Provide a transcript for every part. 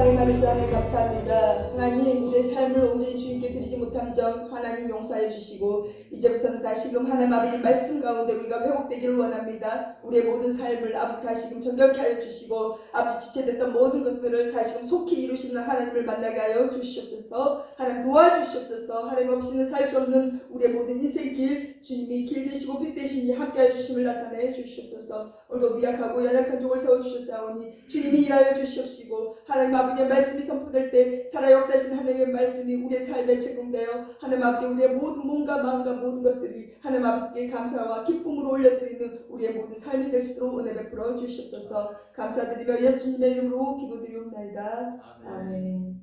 사랑이 많으신 하나님 감사합니다. 하나님 우리의 삶을 온전히 주님께 드리지 못한 점 하나님 용서해 주시고 이제부터는 다시금 하나님 아버지 말씀 가운데 우리가 회복되기를 원합니다. 우리의 모든 삶을 아버지 다시금 정결케 하여 주시고 아버지 지체됐던 모든 것들을 다시금 속히 이루시는 하나님을 만나게 하여 주시옵소서. 하나님 도와주시옵소서. 하나님 없이는 살 수 없는 우리의 모든 인생길 주님이 길 되시고 빛 되시니 함께하여 주심을 나타내 주시옵소서. 오늘도 미약하고 연약한 종을 세워주셨사오니 주님이 일하여 주시옵시고 하나님 아버지의 말씀이 선포될 때 살아 역사하신 하나님의 말씀이 우리의 삶에 적용되어 하나님 아버지 우리의 모든 몸과 마음과 모든 것들이 하나님 아버지께 감사와 기쁨으로 올려드리는 우리의 모든 삶이 될 수 있도록 은혜 베풀어 주시옵소서. 감사드리며 예수님의 이름으로 기도드리옵나이다. 아멘.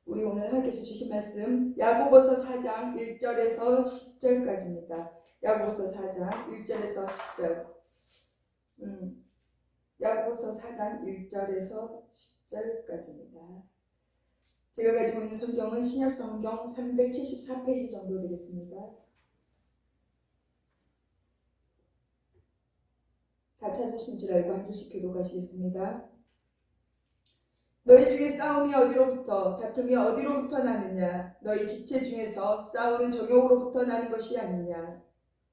우리 오늘 하나님께서 주신 말씀 야고보서 4장 1절에서 10절까지입니다. 야고보서 4장 1절에서 10절. 야고보서 4장 1절에서 10절까지입니다. 제가 가지고 있는 성경은 신약성경 374페이지 정도 되겠습니다. 다 찾으신 줄 알고 한 줄씩 교독하시겠습니다. 너희 중에 싸움이 어디로부터 다툼이 어디로부터 나느냐? 너희 지체 중에서 싸우는 정욕으로부터 나는 것이 아니냐?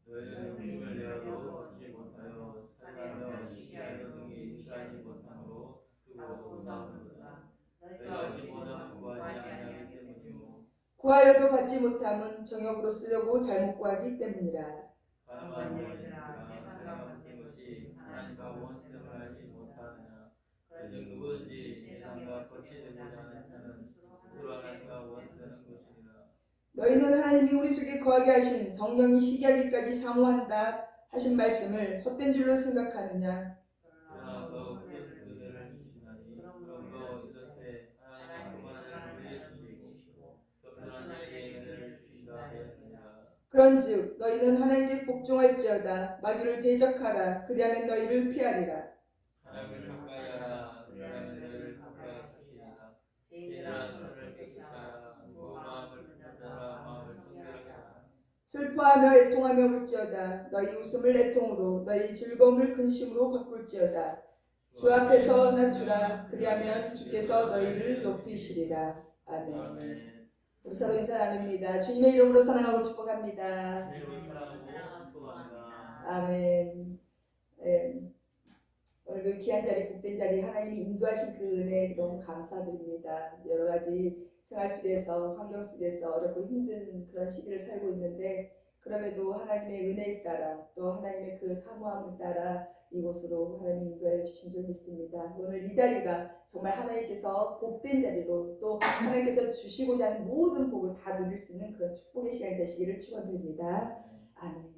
너희는 힘을 내어도 얻지 못하여 살라며 시기하여 등이 취하지 못함으로 두고 싸우는도다. 너희가 얻지 못하면 구하지 아니하기 때문이요 구하여도 받지 못함은 정욕으로 쓰려고 잘못 구하기 때문이라. 가늠한 너희들아 세상과 같은 것이 하나님과 원수됨을 알지 못하느냐? 그런즉 누구든지 세상과 거치되고자 하는 자는 스스로 하나님과 원수되는 것이니라. 너희는 하나님이 우리 속에 거하게 하신 성령이 시기하기까지 사모한다 하신 말씀을 헛된 줄로 생각하느냐? 그러나 더욱 큰 은혜를 주시나니 그러므로 이렇게 하나님은 그만을 우리에게 주시고 겸손한 자에게 은혜를 주시라 하였느니라. 그런즉 너희는 하나님께 복종할지어다. 마귀를 대적하라. 그리하면 너희를 피하리라. 하나님을 가까이 하라. 그러면 너희를 가까이 하시리라. 제일한 손을 깨끗이 하라. 무거운 마음을 붙잡아 마음을 순결하게 하라. 슬퍼하며 애통하며 울지어다. 너희 웃음을 애통으로 너희 즐거움을 근심으로 바꿀지어다. 주 앞에서 낮추라. 그리하면 주께서 너희를 높이시리라. 아멘. 우리 서로 인사 나눕니다. 주님의 이름으로 사랑하고 축복합니다. 아멘. 오늘도 귀한 자리, 복된 자리 하나님이 인도하신 그 은혜에 너무 감사드립니다. 여러 가지 생활 속에서, 환경 속에서 어렵고 힘든 그런 시기를 살고 있는데 그럼에도 하나님의 은혜에 따라 또 하나님의 그 사모함을 따라 이곳으로 하나님이 인도해 주신 줄 믿습니다. 오늘 이 자리가 정말 하나님께서 복된 자리로 또 하나님께서 주시고자 하는 모든 복을 다 누릴 수 있는 그런 축복의 시간이 되시기를 축원드립니다. 아멘.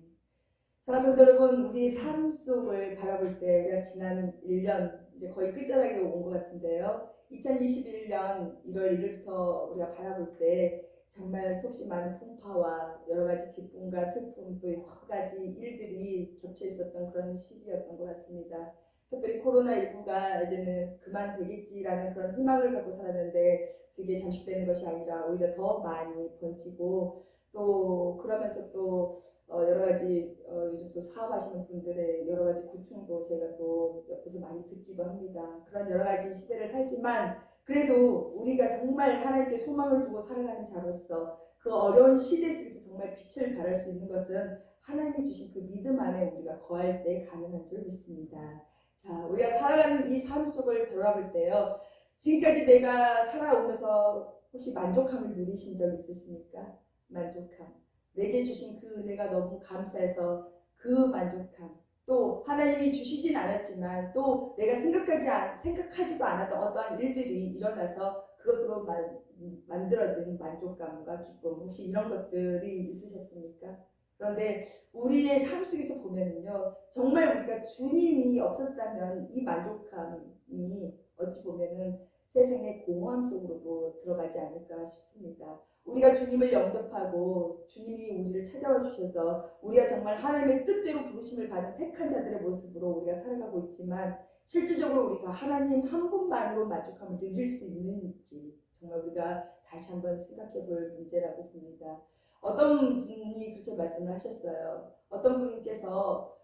사랑하는 성도 여러분, 우리 삶 속을 바라볼 때 우리가 지난 1년 이제 거의 끝자락에 온 것 같은데요. 2021년 1월 1일부터 우리가 바라볼 때 정말 수없이 많은 풍파와 여러 가지 기쁨과 슬픔 또 여러 가지 일들이 겹쳐 있었던 그런 시기였던 것 같습니다. 특별히 코로나19가 이제는 그만되겠지라는 그런 희망을 갖고 살았는데 그게 잠식되는 것이 아니라 오히려 더 많이 번지고 또 그러면서 또 여러 가지 요즘 또 사업하시는 분들의 여러 가지 고충도 제가 또 옆에서 많이 듣기도 합니다. 그런 여러 가지 시대를 살지만 그래도 우리가 정말 하나님께 소망을 두고 살아가는 자로서 그 어려운 시대 속에서 정말 빛을 발할 수 있는 것은 하나님이 주신 그 믿음 안에 우리가 거할 때 가능한 줄 믿습니다. 자, 우리가 살아가는 이 삶 속을 돌아볼 때요. 지금까지 내가 살아오면서 혹시 만족함을 누리신 적 있으십니까? 만족함. 내게 주신 그 은혜가 너무 감사해서 그 만족함. 또 하나님이 주시진 않았지만 또 내가 생각하지도 않았던 어떠한 일들이 일어나서 그것으로 만들어진 만족감과 기쁨. 혹시 이런 것들이 있으셨습니까? 그런데 우리의 삶 속에서 보면은요, 정말 우리가 주님이 없었다면 이 만족감이 어찌 보면은 세상의 공허함 속으로도 들어가지 않을까 싶습니다. 우리가 주님을 영접하고 주님이 우리를 찾아와 주셔서 우리가 정말 하나님의 뜻대로 부르심을 받은 택한 자들의 모습으로 우리가 살아가고 있지만 실질적으로 우리가 하나님 한 분만으로 만족함을 누릴 수 있는지 정말 우리가 다시 한번 생각해 볼 문제라고 봅니다. 어떤 분이 그렇게 말씀을 하셨어요. 어떤 분께서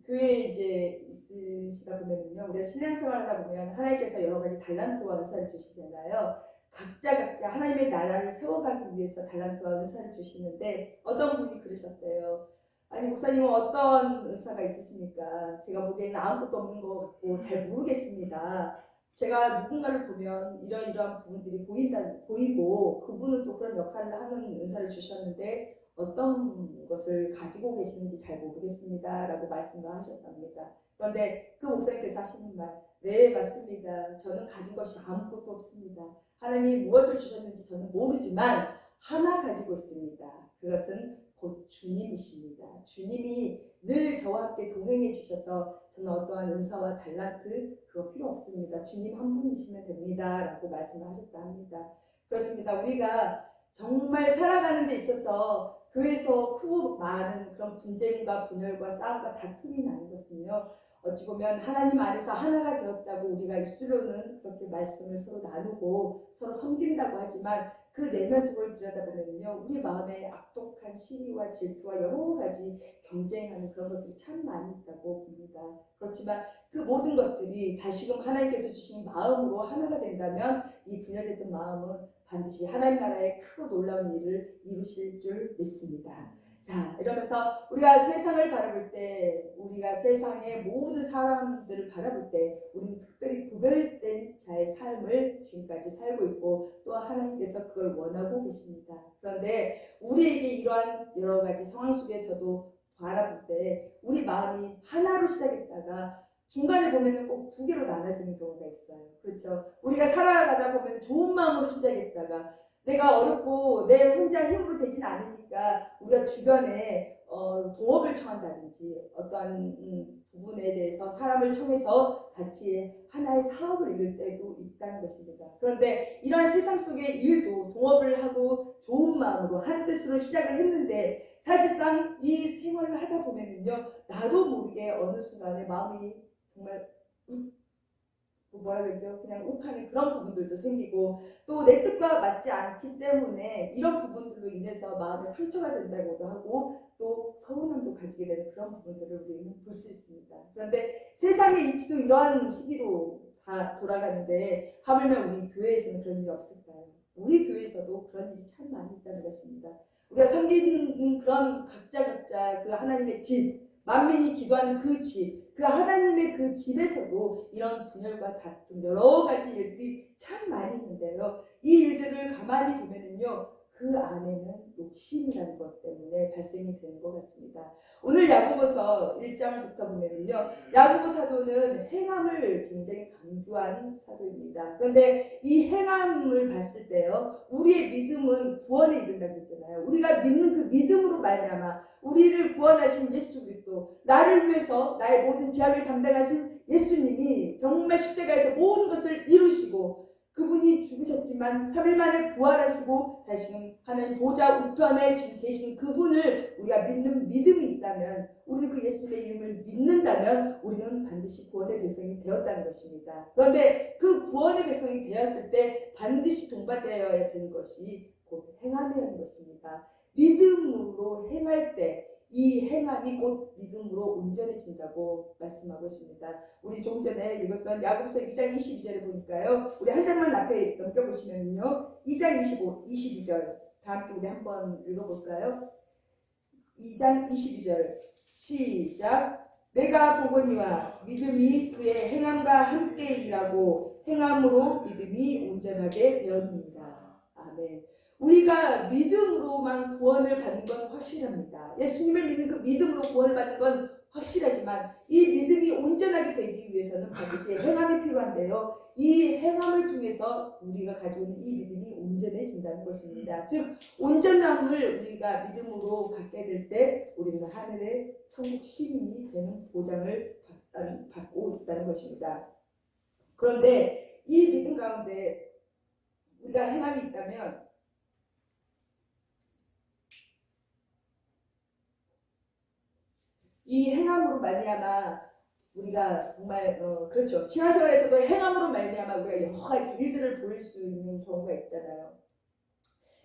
교회에 이제 있으시다 보면요, 우리가 신앙생활하다 보면 하나님께서 여러 가지 달란트와 은사를 주시잖아요. 각자 하나님의 나라를 세워가기 위해서 달란트와 은사를 주시는데 어떤 분이 그러셨대요. 아니 목사님은 어떤 은사가 있으십니까? 제가 보기에는 아무것도 없는 것 같고 잘 모르겠습니다. 제가 누군가를 보면 이러이러한 부분들이 보이고 그분은 또 그런 역할을 하는 은사를 주셨는데 어떤 것을 가지고 계시는지 잘 모르겠습니다 라고 말씀을 하셨답니다. 그런데 그 목사님께서 하시는 말, 네 맞습니다. 저는 가진 것이 아무것도 없습니다. 하나님이 무엇을 주셨는지 저는 모르지만 하나 가지고 있습니다. 그것은 곧 주님이십니다. 주님이 늘 저와 함께 동행해 주셔서 저는 어떠한 은사와 달란트 그거 필요 없습니다. 주님 한 분이시면 됩니다 라고 말씀을 하셨다 합니다. 그렇습니다. 우리가 정말 살아가는 데 있어서 교회에서 크고 많은 그런 분쟁과 분열과 싸움과 다툼이 나는 것은요, 어찌 보면 하나님 안에서 하나가 되었다고 우리가 입술로는 그렇게 말씀을 서로 나누고 서로 섬긴다고 하지만 그 내면 속을 들여다보면요, 우리 마음에 악독한 시기와 질투와 여러 가지 경쟁하는 그런 것들이 참 많이 있다고 봅니다. 그렇지만 그 모든 것들이 다시금 하나님께서 주신 마음으로 하나가 된다면 이 분열됐던 마음은 반드시 하나님 나라의 크고 놀라운 일을 이루실 줄 믿습니다. 자, 이러면서 우리가 세상을 바라볼 때, 우리가 세상의 모든 사람들을 바라볼 때 우리는 특별히 구별된 자의 삶을 지금까지 살고 있고 또 하나님께서 그걸 원하고 계십니다. 그런데 우리에게 이러한 여러 가지 상황 속에서도 바라볼 때 우리 마음이 하나로 시작했다가 중간에 보면은 꼭 두 개로 나눠지는 경우가 있어요. 그렇죠? 우리가 살아가다 보면 좋은 마음으로 시작했다가 내가 어렵고 내 혼자 힘으로 되진 않으니까 우리가 주변에 동업을 청한다든지 어떠한 부분에 대해서 사람을 청해서 같이 하나의 사업을 이룰 때도 있다는 것입니다. 그런데 이러한 세상 속의 일도 동업을 하고 좋은 마음으로 한 뜻으로 시작을 했는데 사실상 이 생활을 하다 보면은요, 나도 모르게 어느 순간에 마음이 정말 뭐라 그러죠? 그냥 욱하는 그런 부분들도 생기고 또 내 뜻과 맞지 않기 때문에 이런 부분들로 인해서 마음에 상처가 된다고도 하고 또 서운함도 가지게 되는 그런 부분들을 우리는 볼 수 있습니다. 그런데 세상의 이치도 이러한 시기로 다 돌아가는데 하물며 우리 교회에서는 그런 일이 없을까요? 우리 교회에서도 그런 일이 참 많이 있다는 것입니다. 우리가 섬기는 그런 각자 그 하나님의 집, 만민이 기도하는 그 집, 그 하나님의 그 집에서도 이런 분열과 다툼 여러 가지 일들이 참 많이 있는데요. 이 일들을 가만히 보면은요, 그 안에는 욕심이라는 것 때문에 발생이 되는 것 같습니다. 오늘 야고보서 1장부터 보면은요, 야고보 사도는 행함을 굉장히 강조한 사도입니다. 그런데 이 행함을 봤을 때요, 우리의 믿음은 구원에 이른다고 했잖아요. 우리가 믿는 그 믿음으로 말미암아 우리를 구원하신 예수 그리스도, 나를 위해서 나의 모든 죄악을 담당하신 예수님이 정말 십자가에서 모든 것을 이루시고 그분이 죽으셨지만 3일 만에 부활하시고 다시금 하나님 보좌 우편에 지금 계신 그분을 우리가 믿는 믿음이 있다면, 우리는 그 예수님의 이름을 믿는다면 우리는 반드시 구원의 백성이 되었다는 것입니다. 그런데 그 구원의 백성이 되었을 때 반드시 동반되어야 되는 것이 곧 행함이라는 것입니다. 믿음으로 행할 때 이 행함이 곧 믿음으로 온전해진다고 말씀하고 있습니다. 우리 조금 전에 읽었던 야고보서 2장 22절에 보니까요, 우리 한 장만 앞에 넘겨보시면요, 2장 22절 다 함께 우리 한번 읽어볼까요? 2장 22절 시작. 내가 보거니와 믿음이 그의 행함과 함께 일하고 행함으로 믿음이 온전하게 되었느니라. 아멘. 우리가 믿음으로만 구원을 받는 건 확실합니다. 예수님을 믿는 그 믿음으로 구원을 받는 건 확실하지만 이 믿음이 온전하게 되기 위해서는 반드시 행함이 필요한데요. 이 행함을 통해서 우리가 가지고 있는 이 믿음이 온전해진다는 것입니다. 즉 온전함을 우리가 믿음으로 갖게 될 때 우리는 하늘의 천국 시민이 되는 보장을 받고 있다는 것입니다. 그런데 이 믿음 가운데 우리가 행함이 있다면 이 행함으로 말미암아 우리가 정말 그렇죠. 신앙생활에서도 행함으로 말미암아 우리가 여러 가지 일들을 보일 수 있는 경우가 있잖아요.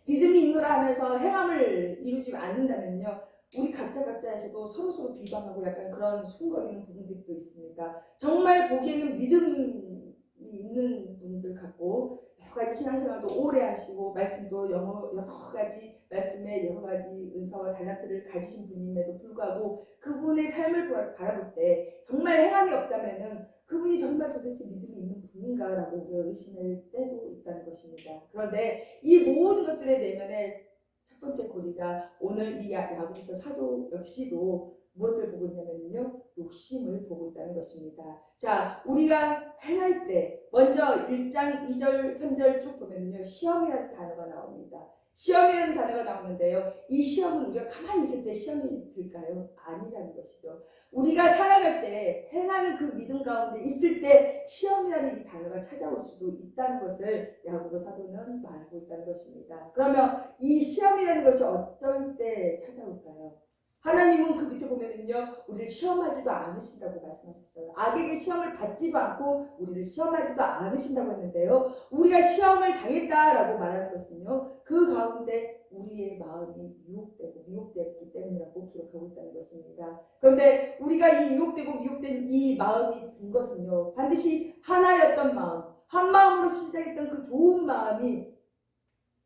믿음이 있노라 하면서 행함을 이루지 않는다면요, 우리 각자에서도 서로서로 비방하고 약간 그런 숨거리는 부분들도 있습니다. 정말 보기에는 믿음이 있는 분들 같고 여러 가지 신앙생활도 오래 하시고 말씀도 여러 가지 말씀에 여러 가지 은사와 달란트를 가지신 분임에도 불구하고 그분의 삶을 바라볼 때 정말 행함이 없다면은 그분이 정말 도대체 믿음이 있는 분인가라고 우리가 의심할 때도 있다는 것입니다. 그런데 이 모든 것들의 내면에 첫 번째 고리가 오늘 이 야고보서 사도 역시도 무엇을 보고 있냐면요, 욕심을 보고 있다는 것입니다. 자, 우리가 행할 때 먼저 1장 2절 3절 쭉 보면요, 시험이라는 단어가 나옵니다. 시험이라는 단어가 나오는데요, 이 시험은 우리가 가만히 있을 때 시험이 들까요? 아니라는 것이죠. 우리가 살아갈 때 행하는 그 믿음 가운데 있을 때 시험이라는 이 단어가 찾아올 수도 있다는 것을 야고보 사도는 말하고 있다는 것입니다. 그러면 이 시험이라는 것이 어쩔 때 찾아올까요? 하나님은 그 밑에 보면은요, 우리를 시험하지도 않으신다고 말씀하셨어요. 악에게 시험을 받지도 않고 우리를 시험하지도 않으신다고 했는데요, 우리가 시험을 당했다라고 말하는 것은요, 그 가운데 우리의 마음이 유혹되고 미혹되었기 때문이라고 기록하고 있다는 것입니다. 그런데 우리가 이 유혹되고 미혹된 이 마음이 든 것은요, 반드시 하나였던 마음, 한 마음으로 시작했던 그 좋은 마음이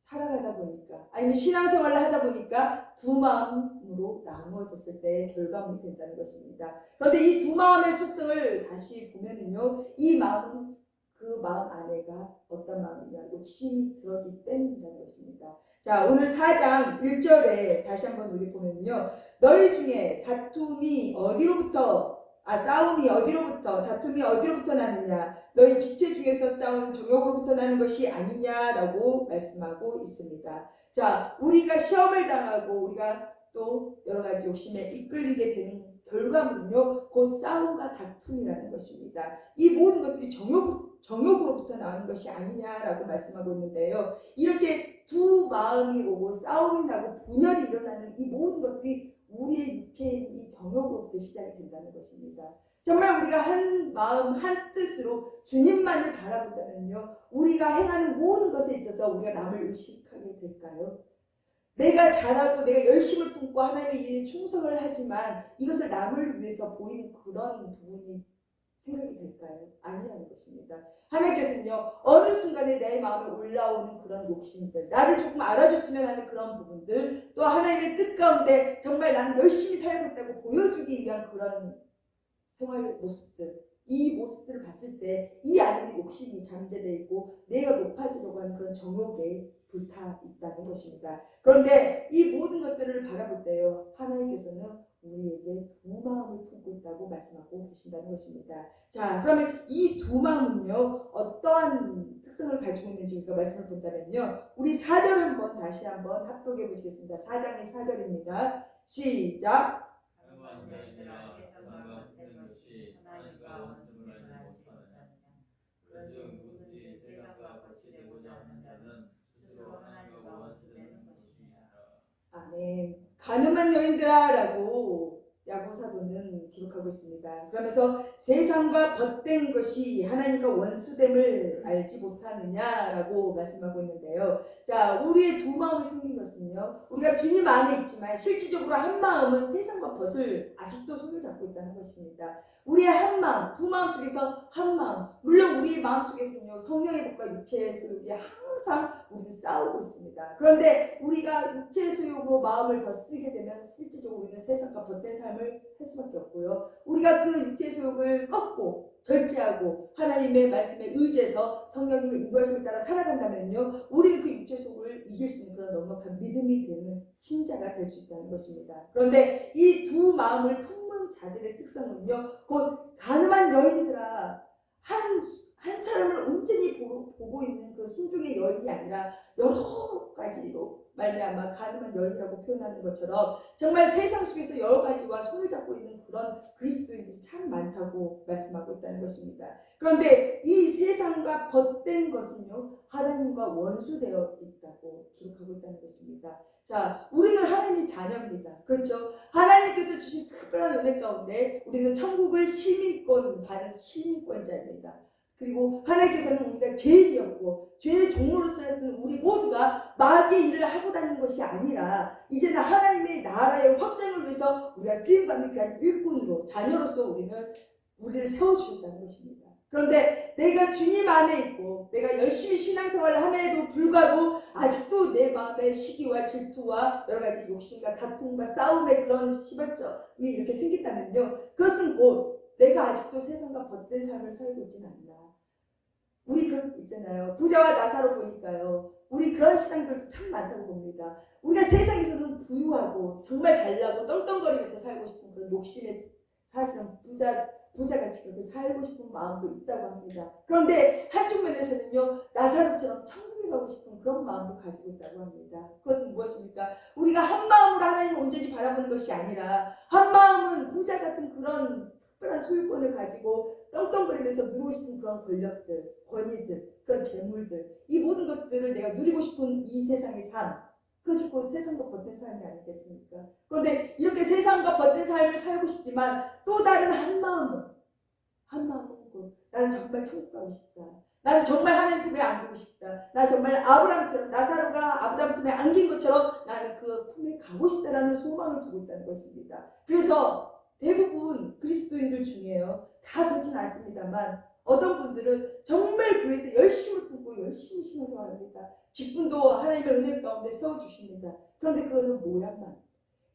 살아가다 보니까 아니면 신앙생활을 하다 보니까 두 마음으로 나누어졌을 때 결과물이 된다는 것입니다. 그런데 이 두 마음의 속성을 다시 보면은요, 이 마음은 그 마음 안에가 어떤 마음이냐, 욕심이 들었기 때문이라는 것입니다. 자, 오늘 4장 1절에 다시 한번 우리 보면은요, 너희 중에 다툼이 어디로부터 싸움이 어디로부터, 다툼이 어디로부터 나느냐, 너희 지체 중에서 싸우는 정욕으로부터 나는 것이 아니냐라고 말씀하고 있습니다. 자, 우리가 시험을 당하고 우리가 또 여러 가지 욕심에 이끌리게 되는 결과물은요, 곧 싸움과 다툼이라는 것입니다. 이 모든 것들이 정욕으로부터 나오는 것이 아니냐라고 말씀하고 있는데요, 이렇게 두 마음이 오고 싸움이 나고 분열이 일어나는 이 모든 것들이 우리의 육체인 이 정욕으로부터 시작이 된다는 것입니다. 정말 우리가 한 마음 한 뜻으로 주님만을 바라본다면요, 우리가 행하는 모든 것에 있어서 우리가 남을 의식하게 될까요? 내가 잘하고 내가 열심을 품고 하나님의 일에 충성을 하지만 이것을 남을 위해서 보이는 그런 부분이 생각이 될까요? 아니라는 것입니다. 하나님께서는요, 어느 순간에 내 마음에 올라오는 그런 욕심들, 나를 조금 알아줬으면 하는 그런 부분들, 또 하나님의 뜻 가운데 정말 나는 열심히 살고 있다고 보여주기 위한 그런 생활 모습들, 이 모습들을 봤을 때 이 안에 욕심이 잠재되어 있고 내가 높아지려고 하는 그런 정욕에 불타 있다는 것입니다. 그런데 이 모든 것들을 바라볼 때요, 하나님께서는 우리에게 두 마음을 품고 있다고 말씀하고 계신다는 것입니다. 자, 그러면 이 두 마음은요, 어떠한 특성을 가지고 있는지 우리가 말씀을 본다면요, 우리 4절 한번 다시 한번 합독해 보시겠습니다. 4장의 4절입니다. 시작. 아멘. 가늠한 여인들아라고 야고보 사도는 기록하고 있습니다. 그러면서 세상과 벗된 것이 하나님과 원수됨을 알지 못하느냐라고 말씀하고 있는데요. 자, 우리의 두 마음이 생긴 것은요, 우리가 주님 안에 있지만 실질적으로 한 마음은 세상과 벗을 아직도 손을 잡고 있다는 것입니다. 우리의 한 마음, 두 마음 속에서 한 마음, 물론 우리의 마음 속에서는요, 성령의 법과 육체의 소욕이 항상 우리는 싸우고 있습니다. 그런데 우리가 육체의 소욕으로 마음을 더 쓰게 되면 실질적으로 우리는 세상과 벗된 삶을 할 수밖에 없고요, 우리가 그 육체의 소욕을 꺾고 절제하고 하나님의 말씀에 의지해서 성령님의 인도하심을 따라 살아간다면요, 우리는 그 육체의 소욕을 이길 수 있는 그런 넉넉한 믿음이 되는 신자가 될 수 있다는 것입니다. 그런데 이 두 마음을 품는 자들의 특성은요, 곧 가늠한 여인들아, 한 사람을 온전히 보고 있는 그 순종의 여인이 아니라 여러 가지로 말미암아 가늠한 여인이라고 표현하는 것처럼 정말 세상 속에서 여러 가지와 손을 잡고 있는 그런 그리스도인들이 참 많다고 말씀하고 있다는 것입니다. 그런데 이 세상과 벗된 것은요, 하나님과 원수되어 있다고 기록하고 있다는 것입니다. 자, 우리는 하나님의 자녀입니다. 그렇죠? 하나님께서 주신 특별한 은혜 가운데 우리는 천국을 받은 시민권자입니다. 그리고 하나님께서는 우리가 죄인이었고 죄의 종로로서 같은 우리 모두가 마귀의 일을 하고 다니는 것이 아니라 이제는 하나님의 나라의 확장을 위해서 우리가 쓰임받는 귀한 일꾼으로 자녀로서 우리를 세워주셨다는 것입니다. 그런데 내가 주님 안에 있고 내가 열심히 신앙생활을 함에도 불구하고 아직도 내 마음에 시기와 질투와 여러 가지 욕심과 다툼과 싸움의 그런 시발점이 이렇게 생겼다면요, 그것은 곧 내가 아직도 세상과 벗된 삶을 살고 있지는 않나. 우리 있잖아요. 부자와 나사로 보니까요, 우리 그런 신앙들도 참 많다고 봅니다. 우리가 세상에서는 부유하고 정말 잘나고 떵떵거리면서 살고 싶은 그런 욕심에 사실은 부자같이 그렇게 살고 싶은 마음도 있다고 합니다. 그런데 한쪽 면에서는요, 나사로처럼 천국에 가고 싶은 그런 마음도 가지고 있다고 합니다. 그것은 무엇입니까? 우리가 한 마음으로 하나님을 온전히 바라보는 것이 아니라 한 마음은 부자 같은 그런 특별한 소유권을 가지고 떵떵거리면서 누리고 싶은 그런 권력들, 권위들, 그런 재물들, 이 모든 것들을 내가 누리고 싶은 이 세상의 삶, 그것이 곧 세상과 벗된 삶이 아니겠습니까? 그런데 이렇게 세상과 벗된 삶을 살고 싶지만 또 다른 한 마음은 곧 나는 정말 천국 가고 싶다. 나는 정말 하나님 품에 안기고 싶다. 나 정말 아브라함처럼, 나사로가 아브라함 품에 안긴 것처럼 나는 그 품에 가고 싶다라는 소망을 두고 있다는 것입니다. 그래서 대부분 그리스도인들 중에요, 다 그렇지는 않습니다만 어떤 분들은 정말 교회에서 열심히 듣고 열심히 신앙생활합니다. 직분도 하나님의 은혜 가운데 세워주십니다. 그런데 그거는 모양만,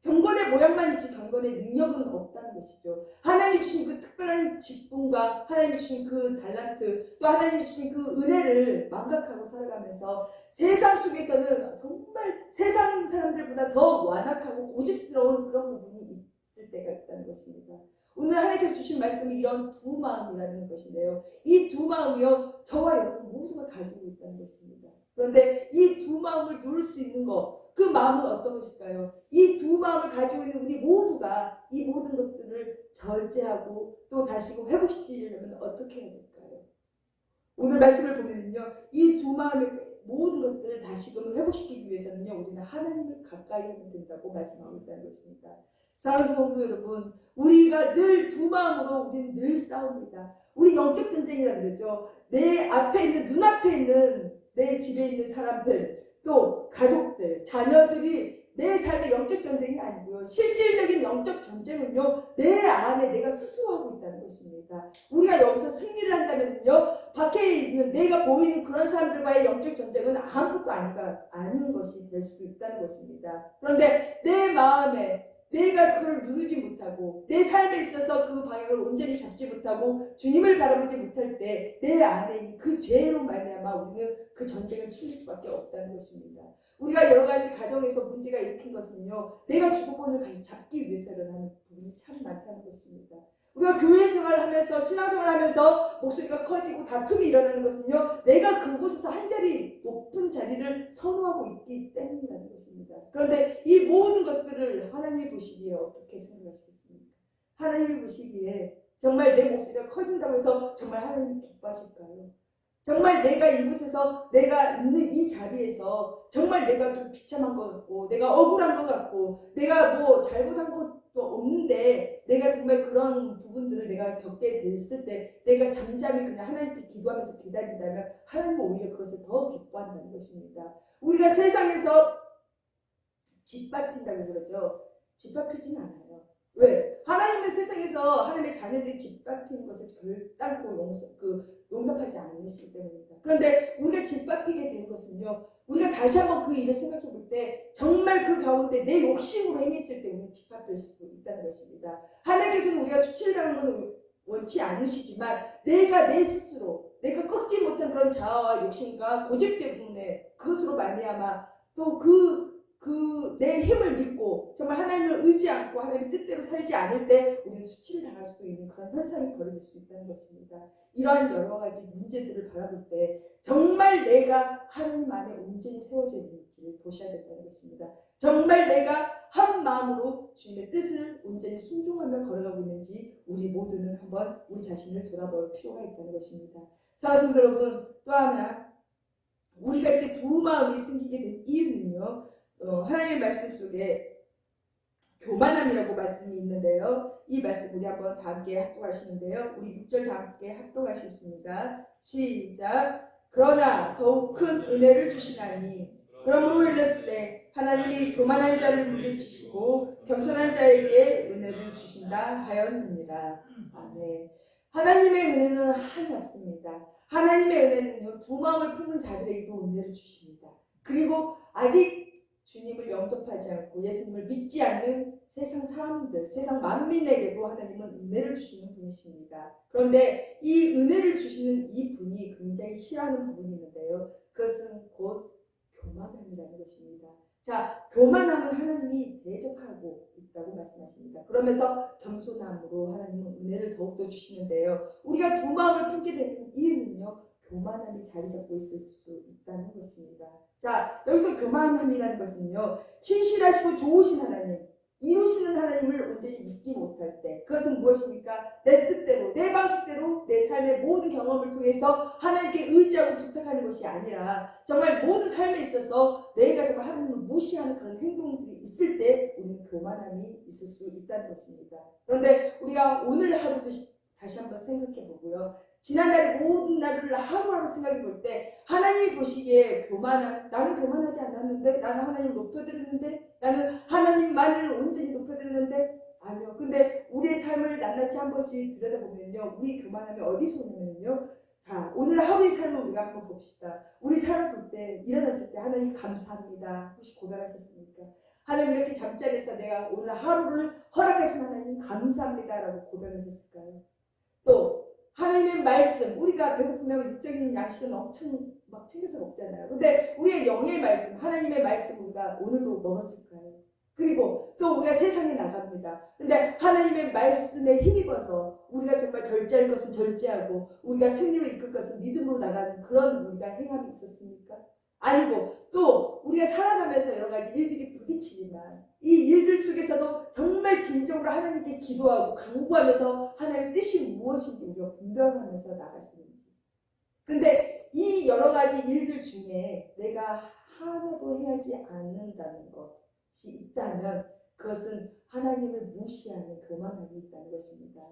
경건의 모양만 있지 경건의 능력은 없다는 것이죠. 하나님이 주신 그 특별한 직분과 하나님이 주신 그 달란트, 또 하나님이 주신 그 은혜를 망각하고 살아가면서 세상 속에서는 정말 세상 사람들보다 더 완악하고 고집스러운 그런 부분이 있을 때가 있다는 것입니다. 오늘 하나님께서 주신 말씀이 이런 두 마음이라는 것인데요, 이 두 마음이요, 저와 여러분 모두가 가지고 있다는 것입니다. 그런데 이 두 마음을 누릴 수 있는 것, 그 마음은 어떤 것일까요? 이 두 마음을 가지고 있는 우리 모두가 이 모든 것들을 절제하고 또 다시금 회복시키려면 어떻게 해야 될까요? 오늘 말씀을 보면은요, 이 두 마음의 모든 것들을 다시금 회복시키기 위해서는요, 우리는 하나님을 가까이 하면 된다고 말씀하고 있다는 것입니다. 사랑하는 성도 여러분, 우리가 늘 두 마음으로 우리는 늘 싸웁니다. 우리 영적 전쟁이라고 그러죠. 내 앞에 있는, 눈앞에 있는 내 집에 있는 사람들, 또 가족들, 자녀들이 내 삶의 영적 전쟁이 아니고요, 실질적인 영적 전쟁은요, 내 안에 내가 스스로 하고 있다는 것입니다. 우리가 여기서 승리를 한다면요, 밖에 있는 내가 보이는 그런 사람들과의 영적 전쟁은 아무것도 아닌 것이 될 수도 있다는 것입니다. 그런데 내 마음에 내가 그걸 누르지 못하고 내 삶에 있어서 그 방향을 온전히 잡지 못하고 주님을 바라보지 못할 때 내 안에 있는 그 죄로 말미암아 우리는 그 전쟁을 치를 수밖에 없다는 것입니다. 우리가 여러 가지 가정에서 문제가 일으킨 것은요, 내가 주도권을 잡기 위해서 일어나는 부분이 참 많다는 것입니다. 우리가 교회 생활을 하면서 신앙생활을 하면서 목소리가 커지고 다툼이 일어나는 것은요, 내가 그곳에서 한 자리 높은 자리를 선호하고 있기 때문이라는 것입니다. 그런데 이 모든 것들을 하나님이 보시기에 어떻게 생각하시겠습니까? 하나님이 보시기에 정말 내 목소리가 커진다고 해서 정말 하나님이 기뻐하실까요? 정말 내가 이곳에서 내가 있는 이 자리에서 정말 내가 좀 비참한 것 같고 내가 억울한 것 같고 내가 뭐 잘못한 것도 없는데 내가 정말 그런 부분들을 내가 겪게 됐을 때 내가 잠잠히 그냥 하나님께 기도하면서 기다린다면 하나님은 오히려 그것을 더 기뻐한다는 것입니다. 우리가 세상에서 짓밟힌다고 그러죠. 짓밟히지는 않아요. 왜? 하나님의 세상에서 하나님의 자녀들이 짓밟히는 것을 결단코 용납하지 않는 것이기 때문입니다. 그런데 우리가 짓밟히게 된 것은요, 우리가 다시 한번 그 일을 생각해 볼 때 정말 그 가운데 내 욕심으로 행했을 때 우리는 짓밟힐 수도 있다는 것입니다. 하나님께서는 우리가 수치를 당하는 것은 원치 않으시지만 내가 내 스스로 내가 꺾지 못한 그런 자아와 욕심과 고집 때문에 그것으로 말미암아 또 내 힘을 믿고 정말 하나님을 의지 않고 하나님의 뜻대로 살지 않을 때 우리는 수치를 당할 수도 있는 그런 현상이 벌어질 수 있다는 것입니다. 이러한 여러 가지 문제들을 바라볼 때 정말 내가 하나님 안에 온전히 세워져 있는지를 보셔야 된다는 것입니다. 정말 내가 한 마음으로 주님의 뜻을 온전히 순종하며 걸어가고 있는지 우리 모두는 한번 우리 자신을 돌아볼 필요가 있다는 것입니다. 사랑하는 성도 여러분, 또 하나 우리가 이렇게 두 마음이 생기게 된 이유는요, 하나님의 말씀 속에 교만함이라고 말씀이 있는데요. 이 말씀 우리 한번 다 함께 합독하시는데요. 우리 6절 다 함께 합독하시겠습니다. 시작. 그러나 더욱 큰 은혜를 주시나니 그러므로 일렀으되 하나님이 교만한 자를 물리치시고 겸손한 자에게 은혜를 주신다 하였느니라. 아멘. 하나님의 은혜는 한이 없습니다. 하나님의 은혜는요, 두 마음을 품은 자들에게도 은혜를 주십니다. 그리고 아직 주님을 영접하지 않고 예수님을 믿지 않는 세상 사람들, 세상 만민에게도 하나님은 은혜를 주시는 분이십니다. 그런데 이 은혜를 주시는 이 분이 굉장히 싫어하는 부분이 있는데요. 그것은 곧 교만함이라는 것입니다. 자, 교만함은 하나님이 대적하고 있다고 말씀하십니다. 그러면서 겸손함으로 하나님은 은혜를 더욱더 주시는데요. 우리가 두 마음을 품게 되는 이유는요, 교만함이 자리 잡고 있을 수 있다는 것입니다. 자, 여기서 교만함이라는 것은요, 신실하시고 좋으신 하나님, 이루시는 하나님을 온전히 믿지 못할 때, 그것은 무엇입니까? 내 뜻대로, 내 방식대로 내 삶의 모든 경험을 통해서 하나님께 의지하고 부탁하는 것이 아니라 정말 모든 삶에 있어서 내가 정말 하나님을 무시하는 그런 행동들이 있을 때 우리는 교만함이 있을 수 있다는 것입니다. 그런데 우리가 오늘 하루도 다시 한번 생각해 보고요. 지난날의 모든 날을 하루하루 생각해 볼 때 하나님이 보시기에 교만한, 나는 교만하지 않았는데, 나는 하나님을 높여드렸는데, 나는 하나님만을 온전히 높여드렸는데, 아니요. 근데 우리의 삶을 낱낱이 한 번씩 들여다보면요, 우리 교만함이 어디서 오냐면요, 자, 오늘 하루의 삶을 우리가 한번 봅시다. 우리 삶을 볼 때, 일어났을 때 하나님 감사합니다. 혹시 고백하셨습니까? 하나님 이렇게 잠자리에서 내가 오늘 하루를 허락하신 하나님 감사합니다 라고 고백하셨을까요? 또 하나님의 말씀, 우리가 배고프면 육적인 양식은 엄청 막 챙겨서 먹잖아요. 근데 우리의 영의 말씀, 하나님의 말씀 우리가 오늘도 먹었을까요? 그리고 또 우리가 세상에 나갑니다. 근데 하나님의 말씀에 힘입어서 우리가 정말 절제할 것은 절제하고 우리가 승리로 이끌 것은 믿음으로 나가는 그런 우리가 행함이 있었습니까? 아니고 또 우리가 살아가면서 여러 가지 일들이 부딪히지만 이 일들 속에서도 정말 진정으로 하나님께 기도하고 간구하면서 하나님의 뜻이 무엇인지 우리가 분별하면서 나갔는지. 근데 이 여러 가지 일들 중에 내가 하나도 해야지 않는다는 것이 있다면 그것은 하나님을 무시하는 교만함이 있다는 것입니다.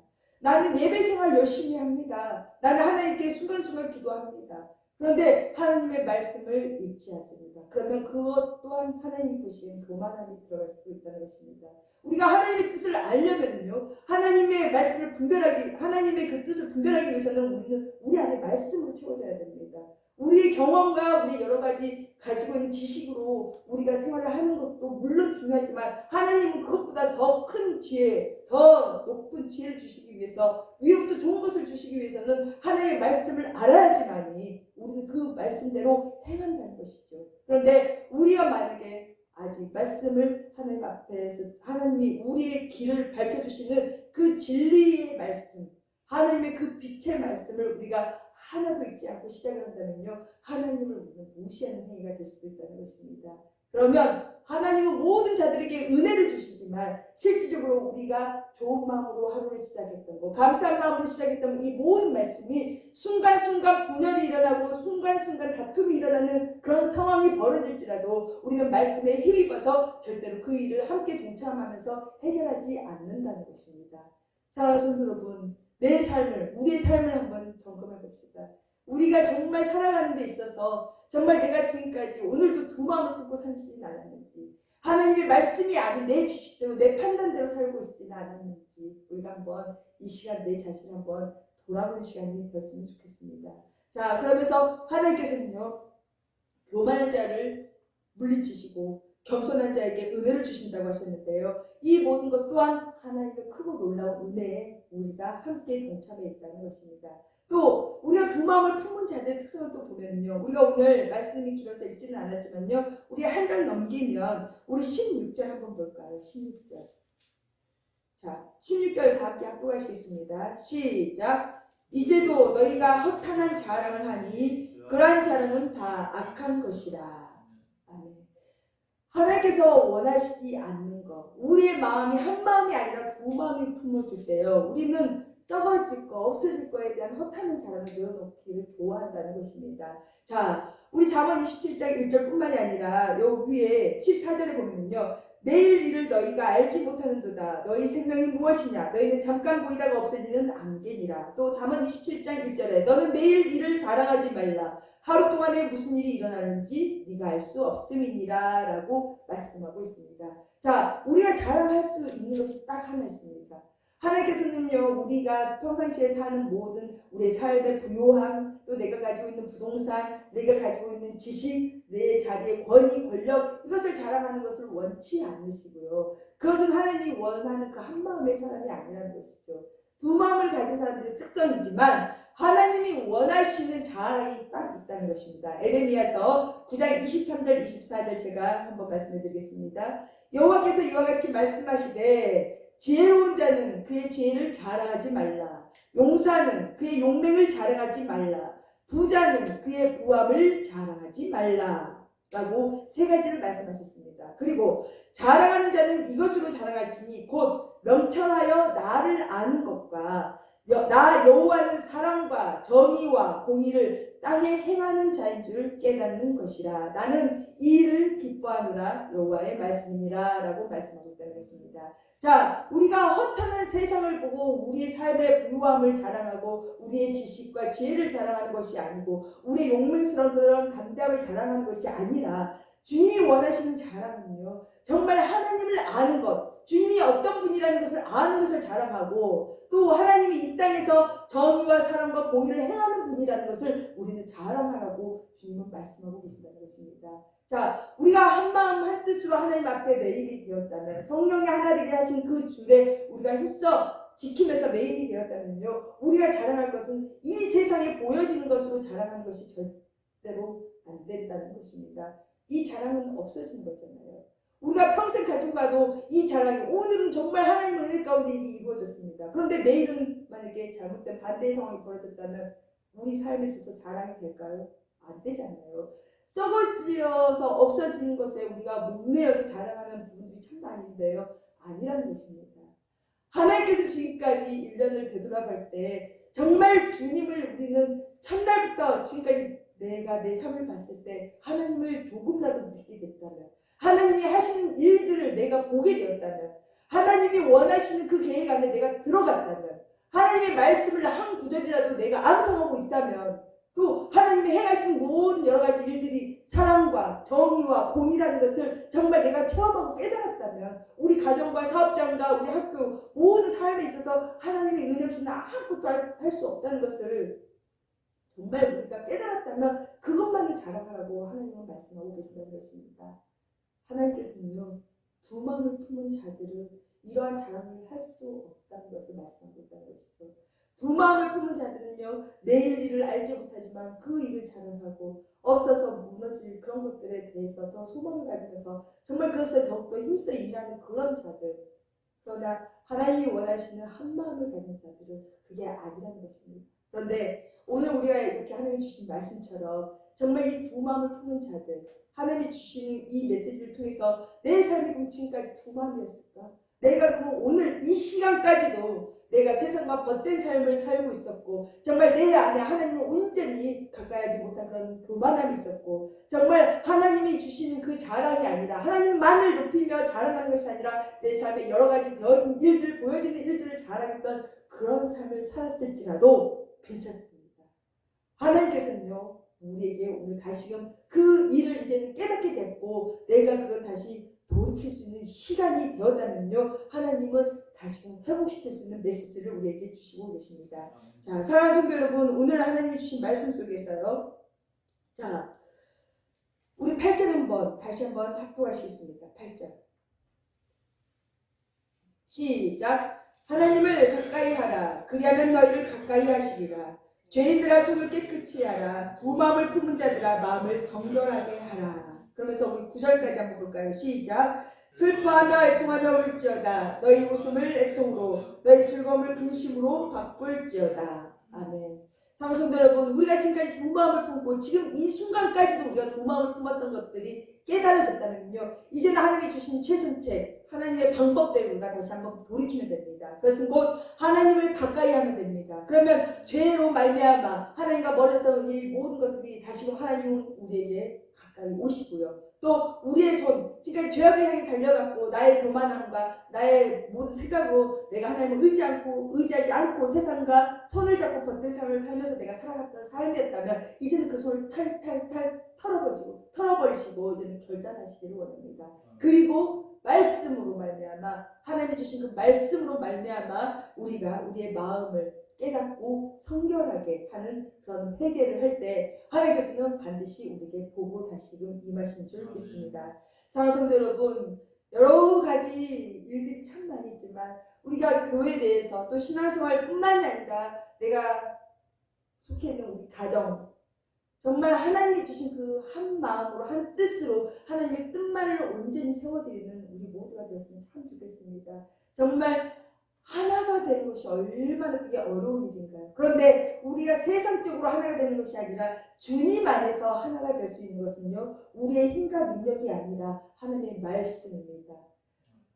나는 예배 생활 열심히 합니다. 나는 하나님께 순간순간 기도합니다. 그런데 하나님의 말씀을 읽지 않습니다. 그러면 그것 또한 하나님이 보시기에는 교만함이 들어갈 수도 있다는 것입니다. 우리가 하나님의 뜻을 알려면요, 하나님의 말씀을 분별하기, 하나님의 그 뜻을 분별하기 위해서는 우리는 우리 안에 말씀으로 채워져야 됩니다. 우리의 경험과 우리 여러 가지 가지고 있는 지식으로 우리가 생활을 하는 것도 물론 중요하지만 하나님은 그것보다 더 큰 지혜, 더 높은 지혜를 주시기 위해서 위로부터 좋은 것을 주시기 위해서는 하나님의 말씀을 알아야지만이 우리는 그 말씀대로 행한다는 것이죠. 그런데 우리가 만약에 아직 말씀을 하나님 앞에서 하나님이 우리의 길을 밝혀주시는 그 진리의 말씀, 하나님의 그 빛의 말씀을 우리가 하나도 잊지 않고 시작을 한다면요, 하나님을 우리는 무시하는 행위가 될 수도 있다는 것입니다. 그러면 하나님은 모든 자들에게 은혜를 주시지만 실질적으로 우리가 좋은 마음으로 하루를 시작했던 거, 감사한 마음으로 시작했던 이 모든 말씀이 순간순간 분열이 일어나고 순간순간 다툼이 일어나는 그런 상황이 벌어질지라도 우리는 말씀에 힘입어서 절대로 그 일을 함께 동참하면서 해결하지 않는다는 것입니다. 사랑하는 성도 여러분, 내 삶을, 우리의 삶을 한번 점검해 봅시다. 우리가 정말 살아가는 데 있어서 정말 내가 지금까지 오늘도 두 마음을 품고 살지는 않았는지, 하나님의 말씀이 아닌 내 지식대로 내 판단대로 살고 있지는 않았는지 우리가 한번 이 시간 내 자신을 한번 돌아보는 시간이 되었으면 좋겠습니다. 자, 그러면서 하나님께서는요, 교만한 자를 물리치시고 겸손한 자에게 은혜를 주신다고 하셨는데요. 이 모든 것 또한 하나님의 크고 놀라운 은혜에 우리가 함께 동참해 있다는 것입니다. 또 우리가 두 마음을 품은 자들의 특성을 또 보면요, 우리가 오늘 말씀이 길어서 읽지는 않았지만요, 우리 한 장 넘기면 우리 16절 한번 볼까요? 16절. 자, 16절 다 함께 합독하시겠습니다. 시작. 이제도 너희가 허탄한 자랑을 하니 그러한 자랑은 다 악한 것이라. 아멘. 하나님께서 원하시지 않는 것, 우리의 마음이 한 마음이 아니라 두 마음이 품어질 때요, 우리는 썩어질 거, 없어질 거에 대한 허탄한 자랑을 내어놓기를 좋아한다는 것입니다. 자, 우리 잠언 27장 1절뿐만이 아니라 요 위에 14절에 보면요, 내일 일을 너희가 알지 못하는도다. 너희 생명이 무엇이냐? 너희는 잠깐 보이다가 없어지는 안개니라. 또 잠언 27장 1절에 너는 내일 일을 자랑하지 말라. 하루 동안에 무슨 일이 일어나는지 네가 알 수 없음이니라 라고 말씀하고 있습니다. 자, 우리가 자랑할 수 있는 것이 딱 하나 있습니다. 하나님께서는요, 우리가 평상시에 사는 모든 우리의 삶의 부요함, 또 내가 가지고 있는 부동산, 내가 가지고 있는 지식, 내 자리의 권위, 권력, 이것을 자랑하는 것을 원치 않으시고요. 그것은 하나님이 원하는 그 한 마음의 사람이 아니라는 것이죠. 두 마음을 가진 사람들의 특성이지만 하나님이 원하시는 자랑이 딱 있다는 것입니다. 에레미야서 9장 23절 24절 제가 한번 말씀해 드리겠습니다. 여호와께서 이와 같이 말씀하시되 지혜로운 자는 그의 지혜를 자랑하지 말라. 용사는 그의 용맹을 자랑하지 말라. 부자는 그의 부함을 자랑하지 말라. 라고 세 가지를 말씀하셨습니다. 그리고 자랑하는 자는 이것으로 자랑할지니 곧 명철하여 나를 아는 것과 나 여호와는 사랑과 정의와 공의를 땅에 행하는 자인 줄 깨닫는 것이라. 나는 이 일을 기뻐하노라. 여호와의 말씀이니라 라고 말씀하고 있다는 것입니다. 자, 우리가 허탄한 세상을 보고 우리의 삶의 부유함을 자랑하고 우리의 지식과 지혜를 자랑하는 것이 아니고 우리의 용맹스러운 그런 담대함을 자랑하는 것이 아니라 주님이 원하시는 자랑은요, 정말 하나님을 아는 것, 주님이 어떤 분이라는 것을 아는 것을 자랑하고 또 하나님이 이 땅에서 정의와 사랑과 공의를 행하는 분이라는 것을 우리는 자랑하라고 주님은 말씀하고 계신다는 것입니다. 자, 우리가 한마음 한뜻으로 하나님 앞에 매입이 되었다면, 성령이 하나 되게 하신 그 줄에 우리가 힘써 지키면서 매입이 되었다면요, 우리가 자랑할 것은 이 세상에 보여지는 것으로 자랑하는 것이 절대로 안 된다는 것입니다. 이 자랑은 없어지는 거잖아요. 우리가 평생 가지고 가도 이 자랑이 오늘은 정말 하나님의 은혜 가운데 이게 이루어졌습니다. 그런데 내일은 만약에 잘못된 반대의 상황이 벌어졌다면 우리 삶에 있어서 자랑이 될까요? 안 되잖아요. 썩어지어서 없어지는 것에 우리가 목매어서 자랑하는 부분들이 참 많은데요, 아니라는 것입니다. 하나님께서 지금까지 1년을 되돌아볼 때 정말 주님을 우리는 첫날부터 지금까지 내가 내 삶을 봤을 때 하나님을 조금이라도 믿게 됐다면, 하나님이 하시는 일들을 내가 보게 되었다면, 하나님이 원하시는 그 계획 안에 내가 들어갔다면, 하나님의 말씀을 한 구절이라도 내가 암송하고 있다면, 또 하나님이 행하신 모든 여러 가지 일들이 사랑과 정의와 공의라는 것을 정말 내가 체험하고 깨달았다면, 우리 가정과 사업장과 우리 학교 모든 삶에 있어서 하나님의 은혜 없이는 아무것도 할 수 없다는 것을 정말 우리가 깨달았다면 그것만을 자랑하라고 하나님은 말씀하고 계신다는 것입니다. 하나님께서는요, 두 마음을 품은 자들은 이러한 자랑을 할 수 없다는 것을 말씀하고 있다는 것이죠. 두 마음을 품은 자들은요, 내일 일을 알지 못하지만 그 일을 자랑하고 없어서 무너질 그런 것들에 대해서 더 소망을 가지면서 정말 그것을 더욱더 힘써 일하는 그런 자들. 그러나 하나님이 원하시는 한 마음을 가진 자들은 그게 아니라는 것입니다. 그런데 오늘 우리가 이렇게 하나님이 주신 말씀처럼 정말 이 두 마음을 품은 자들, 하나님이 주시는 이 메시지를 통해서 내 삶이 그럼 지금까지 두 마음이었을까? 내가 그럼 오늘 이 시간까지도 내가 세상과 벗된 삶을 살고 있었고, 정말 내 안에 하나님을 온전히 가까이 하지 못한 그런 교만함이 있었고, 정말 하나님이 주시는 그 자랑이 아니라 하나님만을 높이며 자랑하는 것이 아니라 내 삶에 여러 가지 되어진 일들, 보여지는 일들을 자랑했던 그런 삶을 살았을지라도 괜찮습니다. 하나님께서는요, 우리에게 오늘 다시금 그 일을 이제는 깨닫게 됐고 내가 그걸 다시 돌이킬 수 있는 시간이 되었다면요, 하나님은 다시금 회복시킬 수 있는 메시지를 우리에게 주시고 계십니다. 자, 사랑하는 성도 여러분, 오늘 하나님이 주신 말씀 속에서요, 자, 우리 8절 한번 다시 한번 합독하시겠습니다. 8절 시작. 하나님을 가까이 하라. 그리하면 너희를 가까이 하시리라. 죄인들아 손을 깨끗이 하라. 두 마음을 품은 자들아 마음을 성결하게 하라. 그러면서 우리 9절까지 한번 볼까요? 시작. 슬퍼하며 애통하며 울지어다. 너희 웃음을 애통으로, 너희 즐거움을 근심으로 바꿀지어다. 아멘. 사랑하는 성도 여러분, 우리가 지금까지 두 마음을 품고 지금 이 순간까지도 우리가 두 마음을 품었던 것들이 깨달아졌다면요, 이제는 하나님이 주신 최선책, 하나님의 방법대로 우리가 다시 한번 돌이키면 됩니다. 그것은 곧 하나님을 가까이 하면 됩니다. 그러면 죄로 말미암아 하나님과 멀었던 이 모든 것들이 다시금 하나님은 우리에게 가까이 오시고요. 또 우리의 손, 지금 죄악을 향해 달려갔고 나의 교만함과 나의 모든 생각으로 내가 하나님을 의지하지 않고 세상과 손을 잡고 벗된 삶을 살면서 내가 살아갔던 삶이었다면 이제는 그 손을 탈탈탈 털어버리시고 이제는 결단하시기를 원합니다. 그리고 말씀으로 말미암아 하나님이 주신 그 말씀으로 말미암아 우리가 우리의 마음을 깨닫고 성결하게 하는 그런 회개를 할 때 하나님께서는 반드시 우리에게 보고 다시금 임하신 줄 믿습니다. 사랑하는 성도 여러분, 여러 가지 일들이 참 많이 있지만 우리가 교회에 대해서 또 신앙생활뿐만이 아니라 내가 속해 있는 우리 가정, 정말 하나님이 주신 그 한 마음으로 한 뜻으로 하나님의 뜻만을 온전히 세워드리는 우리 모두가 되었으면 참 좋겠습니다. 정말 하나가 되는 것이 얼마나 그게 어려운 일인가요? 그런데 우리가 세상적으로 하나가 되는 것이 아니라 주님 안에서 하나가 될 수 있는 것은요, 우리의 힘과 능력이 아니라 하나님의 말씀입니다.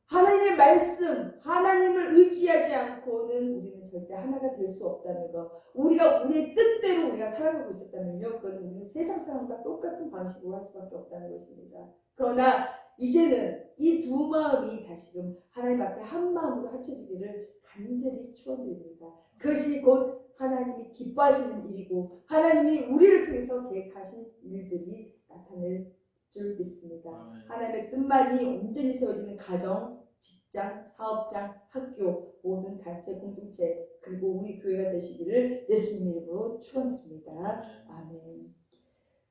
하나님의 말씀, 하나님을 의지하지 않고는 우리는 절대 하나가 될 수 없다는 것. 우리가 우리의 뜻대로 우리가 살아가고 있었다면요, 그건 우리는 세상 사람과 똑같은 방식으로 할 수밖에 없다는 것입니다. 그러나 이제는 이 두 마음이 다시금 하나님 앞에 한 마음으로 합쳐지기를 간절히 축원드립니다. 그것이 곧 하나님이 기뻐하시는 일이고 하나님이 우리를 통해서 계획하신 일들이 나타낼 줄 믿습니다. 하나님의 뜻만이 온전히 세워지는 가정, 직장, 사업장, 학교, 모든 단체, 공동체 그리고 우리 교회가 되시기를 예수님 이름으로 축원드립니다. 아멘.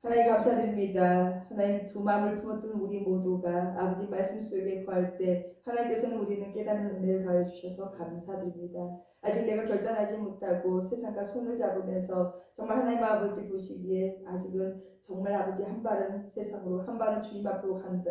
하나님 감사드립니다. 하나님 두 마음을 품었던 우리 모두가 아버지 말씀 속에 거할 때 하나님께서는 우리는 깨닫는 은혜를 더해 주셔서 감사드립니다. 아직 내가 결단하지 못하고 세상과 손을 잡으면서 정말 하나님 아버지 보시기에 아직은 정말 아버지 한 발은 세상으로 한 발은 주님 앞으로 가는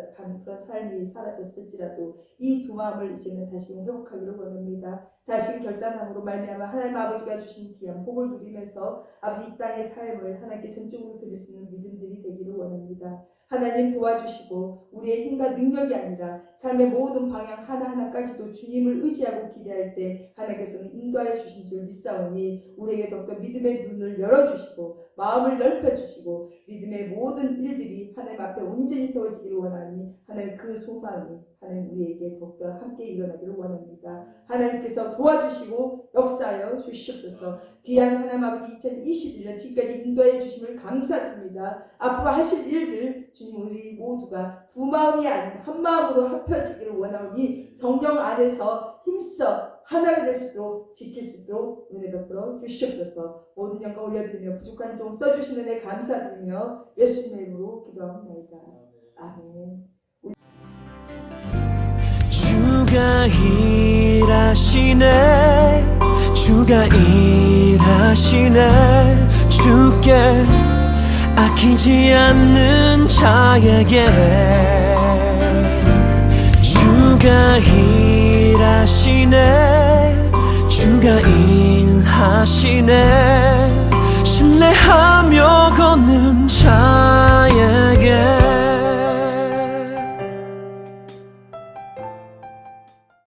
그런 삶이 사라졌을지라도 이 두 마음을 이제는 다시 회복하기를 원합니다. 다시 결단함으로 말미암아 하나님 아버지가 주신 귀한 복을 누리면서 아버지 이 땅의 삶을 하나님께 전적으로 드릴 수 있는 믿음들이 되기를 원합니다. 하나님 도와주시고 우리의 힘과 능력이 아니라 삶의 모든 방향 하나하나까지도 주님을 의지하고 기대할 때 하나님께서는 인도하여 주신 줄 믿사오니 우리에게 더욱더 믿음의 눈을 열어주시고 마음을 넓혀주시고 믿음의 모든 일들이 하나님 앞에 온전히 세워지기를 원하니 하나님 그 소망이 하나님 우리에게 더욱더 함께 일어나기를 원합니다. 하나님께서 도와주시고 역사하여 주시옵소서. 귀한 하나님 아버지 2021년 지금까지 인도해 주심을 감사드립니다. 앞으로 하실 일들 주님 우리 모두가 두 마음이 아닌 한 마음으로 합혀지기를 원하오니 성령 안에서 힘써 하나가 될 수 있도록 지킬 수 있도록 은혜 베풀어 주시옵소서. 모든 영광 올려드리며 부족한 종 써주시는 은혜 감사드리며 예수님의 이름으로 기도합니다. 아멘. 주가 일하시네 주가 일하시네 주께 아끼지 않는 자에게 주가 일하시네 주가 일하시네 신뢰하며 걷는 자